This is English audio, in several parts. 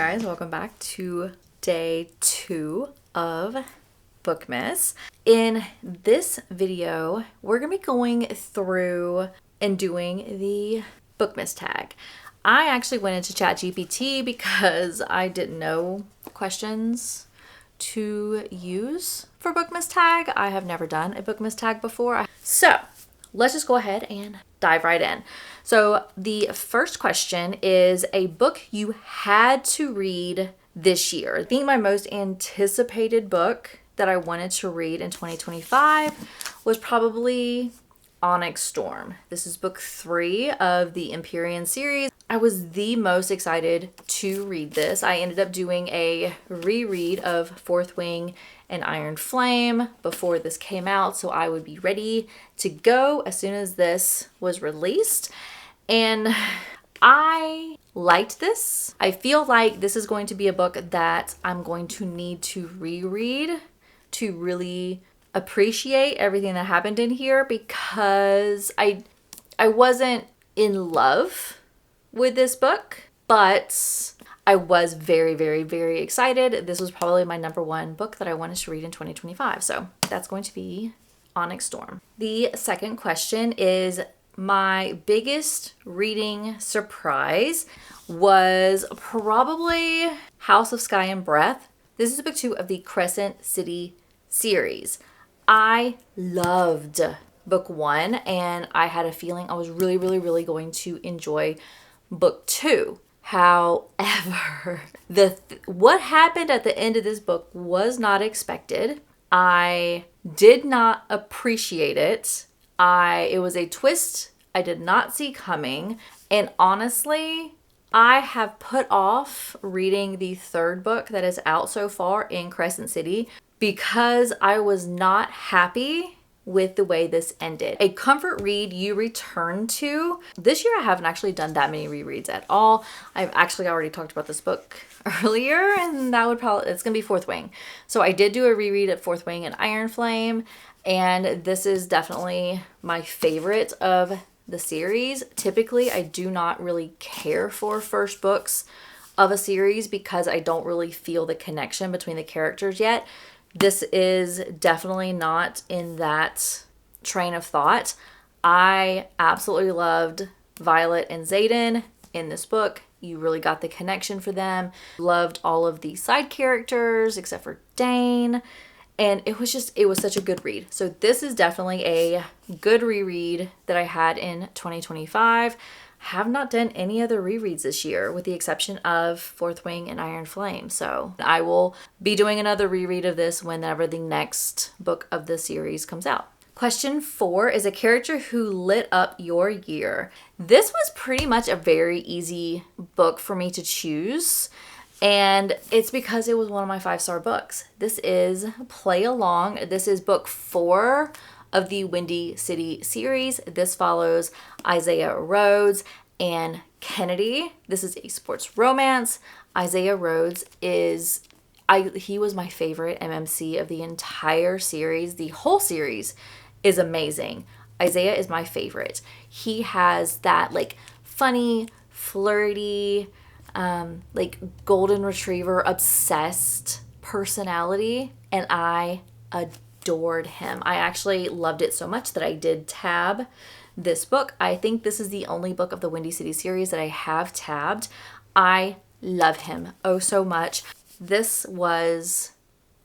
guys, welcome back to day 2 of Bookmas. In this video, we're going to be going through and doing the Bookmas tag. I actually went into ChatGPT because I didn't know questions to use for Bookmas tag. I have never done a Bookmas tag before. So let's just go ahead and dive right in. So the first question is a book you had to read this year. I think my most anticipated book that I wanted to read in 2025 was probably Onyx Storm. This is book 3 of the Empyrean series. I was the most excited to read this. I ended up doing a reread of Fourth Wing and Iron Flame before this came out, so I would be ready to go as soon as this was released. And I liked this. I feel like this is going to be a book that I'm going to need to reread to really appreciate everything that happened in here, because I wasn't in love with this book, but I was very, very, very excited. This was probably my number 1 book that I wanted to read in 2025. So that's going to be Onyx Storm. The second question is, my biggest reading surprise was probably House of Sky and Breath. This is book 2 of the Crescent City series. I loved book 1, and I had a feeling I was really, really, really going to enjoy book 2. However, what happened at the end of this book was not expected. I did not appreciate it. It was a twist I did not see coming. And honestly, I have put off reading the 3rd book that is out so far in Crescent City because I was not happy with the way this ended. A comfort read you return to. This year I haven't actually done that many rereads at all. I've actually already talked about this book earlier, and it's gonna be Fourth Wing. So I did do a reread at Fourth Wing and Iron Flame, and this is definitely my favorite of the series. Typically I do not really care for first books of a series because I don't really feel the connection between the characters yet. This is definitely not in that train of thought. I absolutely loved Violet and Xaden in this book. You really got the connection for them. Loved all of the side characters except for Dane. And it was such a good read. So this is definitely a good reread that I had in 2025. Have not done any other rereads this year with the exception of Fourth Wing and Iron Flame. So I will be doing another reread of this whenever the next book of the series comes out. Question 4 is a character who lit up your year. This was pretty much a very easy book for me to choose. And it's because it was one of my 5-star books. This is Play Along. This is book 4 of the Windy City series. This follows Isaiah Rhodes and Kennedy. This is a sports romance. Isaiah Rhodes he was my favorite MMC of the entire series. The whole series is amazing. Isaiah is my favorite. He has that funny, flirty, golden retriever obsessed personality, and I adored him. I actually loved it so much that I did tab this book. I think this is the only book of the Windy City series that I have tabbed. I love him oh so much. This was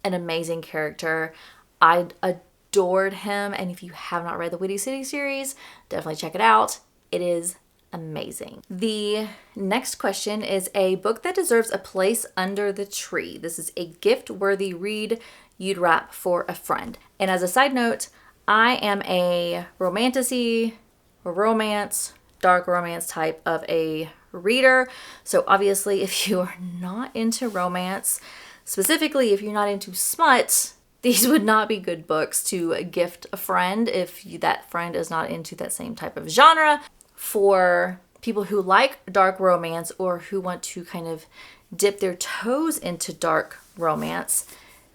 an amazing character. I adored him, and if you have not read the Windy City series, definitely check it out. It is amazing. The next question is a book that deserves a place under the tree. This is a gift-worthy read you'd wrap for a friend. And as a side note, I am a dark romance type of a reader. So obviously if you are not into romance, specifically if you're not into smut, these would not be good books to gift a friend if that friend is not into that same type of genre. For people who like dark romance or who want to kind of dip their toes into dark romance,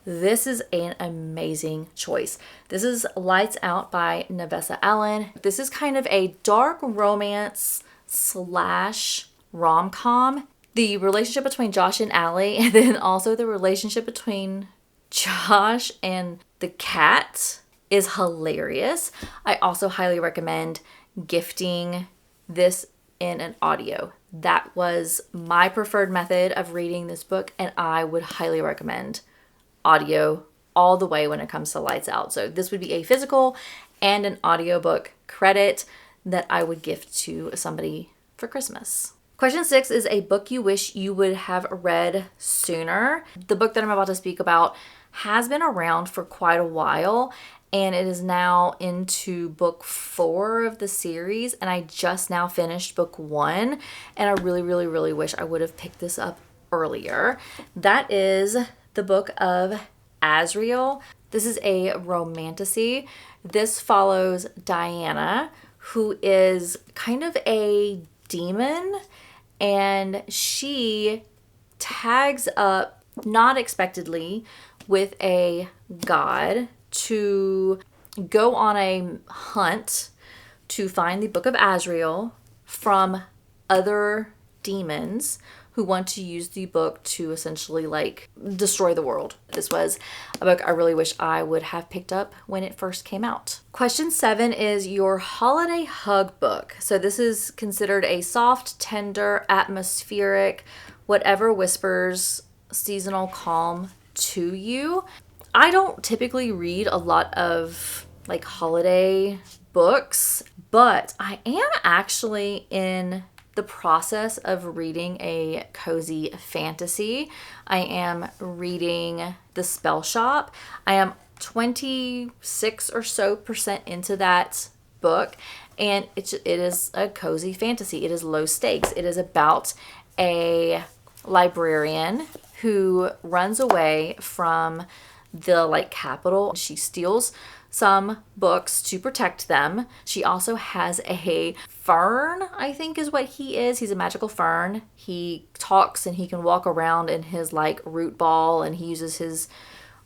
this is an amazing choice. This is Lights Out by Nevessa Allen. This is kind of a dark romance / rom-com. The relationship between Josh and Allie, and then also the relationship between Josh and the cat is hilarious. I also highly recommend gifting this in an audio. That was my preferred method of reading this book, and I would highly recommend audio all the way when it comes to Lights Out. So this would be a physical and an audiobook credit that I would gift to somebody for Christmas. Question 6 is a book you wish you would have read sooner. The book that I'm about to speak about has been around for quite a while, and it is now into book 4 of the series, and I just now finished book 1, and I really wish I would have picked this up earlier. That is the book of Azriel. This is a romantasy. This follows Diana, who is kind of a demon, and she tags up, not expectedly, with a god to go on a hunt to find the Book of Azriel from other demons who want to use the book to essentially like destroy the world. This was a book I really wish I would have picked up when it first came out. Question 7 is your holiday hug book. So this is considered a soft, tender, atmospheric, whatever whispers seasonal calm to you. I don't typically read a lot of like holiday books, but I am actually in the process of reading a cozy fantasy. I am reading The Spell Shop. I am 26 or so % into that book, and it is a cozy fantasy. It is low stakes. It is about a librarian who runs away from the like capital. She steals some books to protect them. She also has a fern, I think is what he is. He's a magical fern. He talks and he can walk around in his like root ball, and he uses his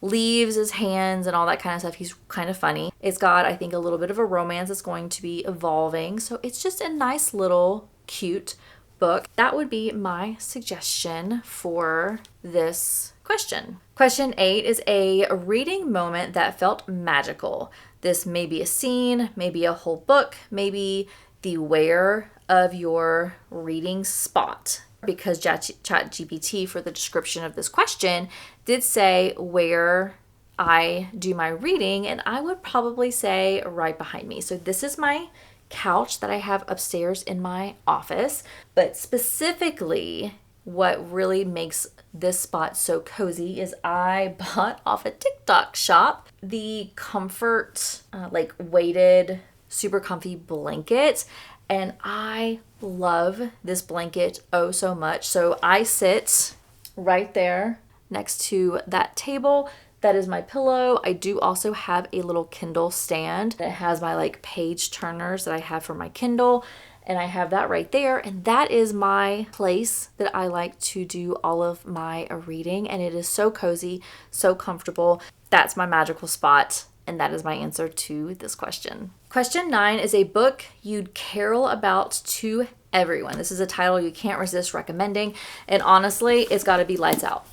leaves as hands and all that kind of stuff. He's kind of funny. It's got, I think, a little bit of a romance that's going to be evolving. So it's just a nice little cute book. That would be my suggestion for this question. Question 8 is a reading moment that felt magical. This may be a scene, maybe a whole book, maybe the where of your reading spot. Because ChatGPT for the description of this question did say where I do my reading, and I would probably say right behind me. So this is my couch that I have upstairs in my office, but specifically what really makes this spot so cozy is I bought off a TikTok shop the comfort like weighted super comfy blanket, and I love this blanket oh so much. So I sit right there next to that table. That is my pillow. I do also have a little Kindle stand that has my like page turners that I have for my Kindle, and I have that right there, and that is my place that I like to do all of my reading, and it is so cozy, so comfortable. That's my magical spot, and that is my answer to this question. Question 9 is a book you'd carol about to everyone. This is a title you can't resist recommending, and honestly, it's got to be Lights Out.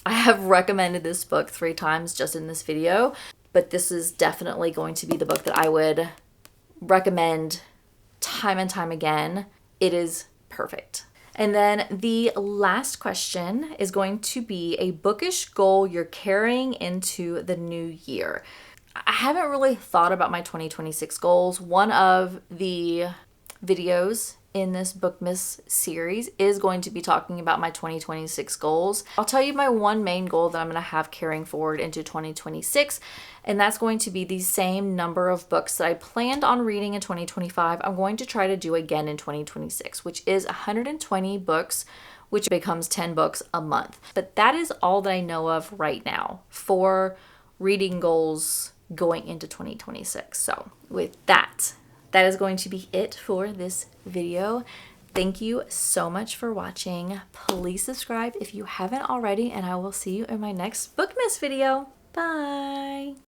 I have recommended this book 3 times just in this video, but this is definitely going to be the book that I would recommend time and time again. It is perfect. And then the last question is going to be a bookish goal you're carrying into the new year. I haven't really thought about my 2026 goals. One of the videos in this Bookmas series is going to be talking about my 2026 goals. I'll tell you my one main goal that I'm going to have carrying forward into 2026, and that's going to be the same number of books that I planned on reading in 2025. I'm going to try to do again in 2026, which is 120 books, which becomes 10 books a month. But that is all that I know of right now for reading goals going into 2026. So with that is going to be it for this video. Thank you so much for watching. Please subscribe if you haven't already, and I will see you in my next Bookmas video. Bye!